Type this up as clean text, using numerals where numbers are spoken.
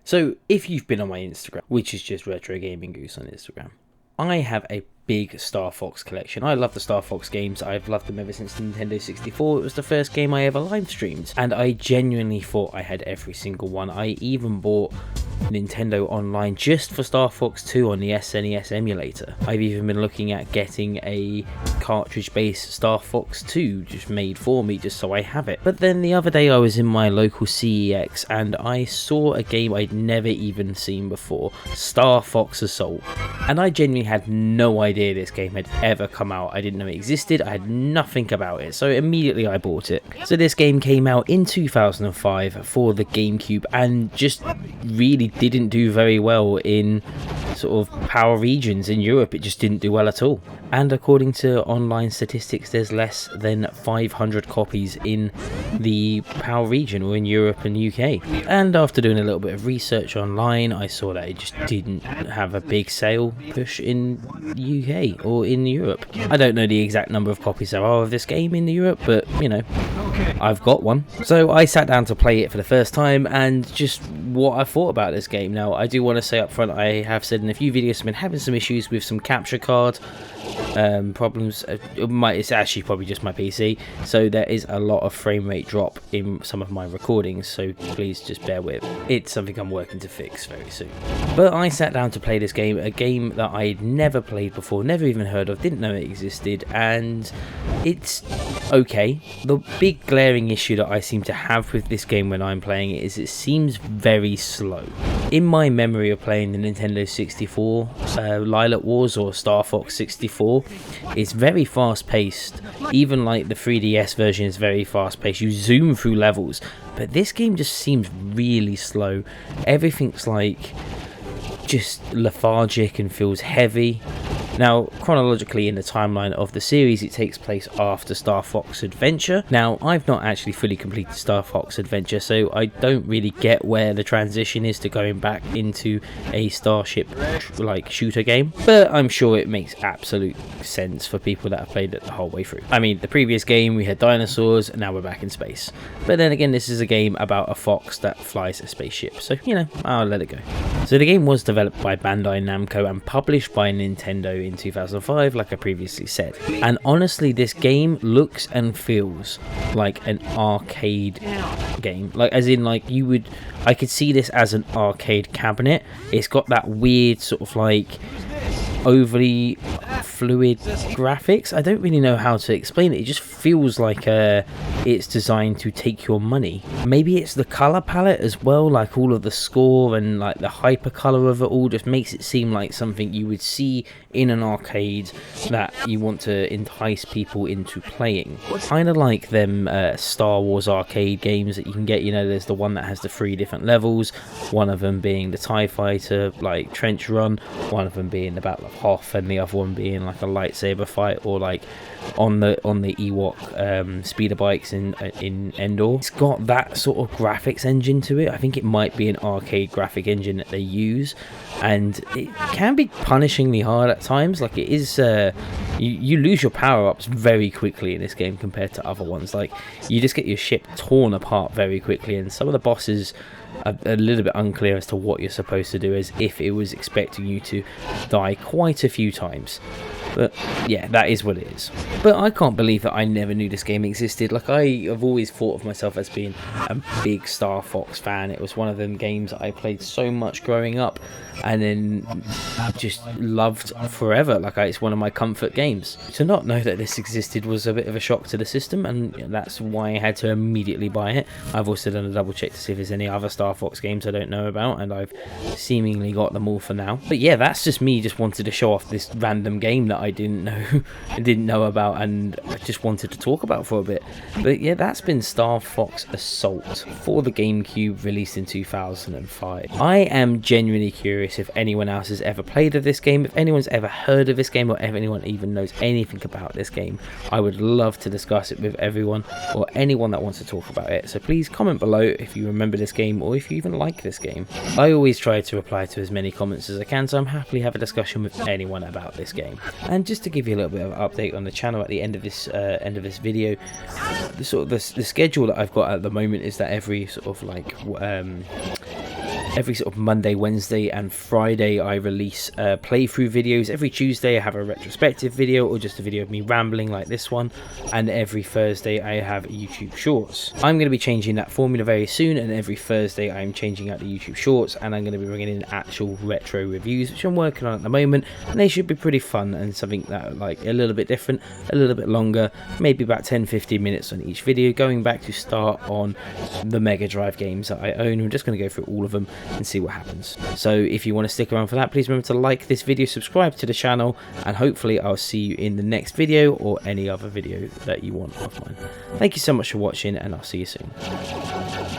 So if you've been on my Instagram, which is just Retro Gaming Goose on Instagram, I have a big StarFox collection. I love the StarFox games. I've loved them ever since Nintendo 64. It was the first game I ever live streamed, and I genuinely thought I had every single one. I even bought Nintendo Online just for StarFox 2 on the SNES emulator. I've even been looking at getting a cartridge-based StarFox 2 just made for me, just so I have it. But then the other day I was in my local CEX and I saw a game I'd never even seen before, StarFox Assult, and I genuinely had no idea this game had ever come out. I didn't know it existed. I had nothing about it, so immediately I bought it. So this game came out in 2005 for the GameCube and just really didn't do very well in sort of power regions in Europe. It just didn't do well at all. And according to online statistics, there's less than 500 copies in the PAL region, or in Europe and UK. And after doing a little bit of research online, I saw that it just didn't have a big sale push in UK or in Europe. I don't know the exact number of copies there are of this game in Europe, but you know, I've got one. So I sat down to play it for the first time, and just what I thought about this game. Now, I do want to say up front, I have said in a few videos I've been having some issues with some capture card problems. It's actually probably just my PC, so there is a lot of frame rate drop in some of my recordings, so please just bear with. It's something I'm working to fix very soon. But I sat down to play this game, a game that I'd never played before, never even heard of, didn't know it existed, and it's okay. The big glaring issue that I seem to have with this game when I'm playing it is it seems very slow. In my memory of playing the Nintendo 64 Lilac Wars or StarFox 64, it's very fast paced. Even like the 3DS version is very fast paced. You zoom through levels, but this game just seems really slow. Everything's like just lethargic and feels heavy. Now, chronologically in the timeline of the series, it takes place after Star Fox Adventure. Now, I've not actually fully completed Star Fox Adventure, so I don't really get where the transition is to going back into a Starship like shooter game, but I'm sure it makes absolute sense for people that have played it the whole way through. I mean, the previous game we had dinosaurs, and now we're back in space. But then again, this is a game about a fox that flies a spaceship, so you know, I'll let it go. So the game was developed by Bandai Namco and published by Nintendo in 2005, like I previously said. And honestly, this game looks and feels like an arcade game. Like, as in, like, I could see this as an arcade cabinet. It's got that weird sort of like overly fluid graphics. I don't really know how to explain it. It just feels like it's designed to take your money. Maybe it's the color palette as well, like all of the score and like the hyper color of it all just makes it seem like something you would see in an arcade that you want to entice people into playing. Kind of like them Star Wars arcade games that you can get. You know, there's the one that has the 3 different levels, one of them being the TIE Fighter like trench run, one of them being the Battle of Hoth, and the other one being like a lightsaber fight, or like on the Ewok speeder bikes in Endor. It's got that sort of graphics engine to it. I think it might be an arcade graphic engine that they use, and it can be punishingly hard at times. Like, it is you lose your power-ups very quickly in this game compared to other ones. Like, you just get your ship torn apart very quickly, and some of the bosses are a little bit unclear as to what you're supposed to do, as if it was expecting you to die quite a few times. But yeah, that is what it is. But I can't believe that I never knew this game existed. Like, I have always thought of myself as being a big Star Fox fan. It was one of them games that I played so much growing up, and then just loved forever. Like, it's one of my comfort games. To not know that this existed was a bit of a shock to the system, and that's why I had to immediately buy it. I've also done a double check to see if there's any other Star Fox games I don't know about, and I've seemingly got them all for now. But yeah, that's just me just wanted to show off this random game that I didn't know about, and I just wanted to talk about for a bit. But yeah, that's been StarFox Assult for the GameCube, released in 2005. I am genuinely curious if anyone else has ever played of this game, if anyone's ever heard of this game, or if anyone even knows anything about this game. I would love to discuss it with everyone, or anyone that wants to talk about it. So please comment below if you remember this game, or if you even like this game. I always try to reply to as many comments as I can, so I'm happily have a discussion with anyone about this game. And just to give you a little bit of an update on the channel at the end of this video, the schedule that I've got at the moment is that every Every sort of Monday, Wednesday and Friday I release playthrough videos. Every Tuesday I have a retrospective video or just a video of me rambling like this one, and every Thursday I have YouTube Shorts. I'm going to be changing that formula very soon, and every Thursday I'm changing out the YouTube Shorts, and I'm going to be bringing in actual retro reviews, which I'm working on at the moment, and they should be pretty fun and something that like a little bit different, a little bit longer, maybe about 10-15 minutes on each video, going back to start on the Mega Drive games that I own. I'm just going to go through all of them and see what happens. So if you want to stick around for that, please remember to like this video, subscribe to the channel, and hopefully I'll see you in the next video or any other video that you want of mine. Thank you so much for watching, and I'll see you soon.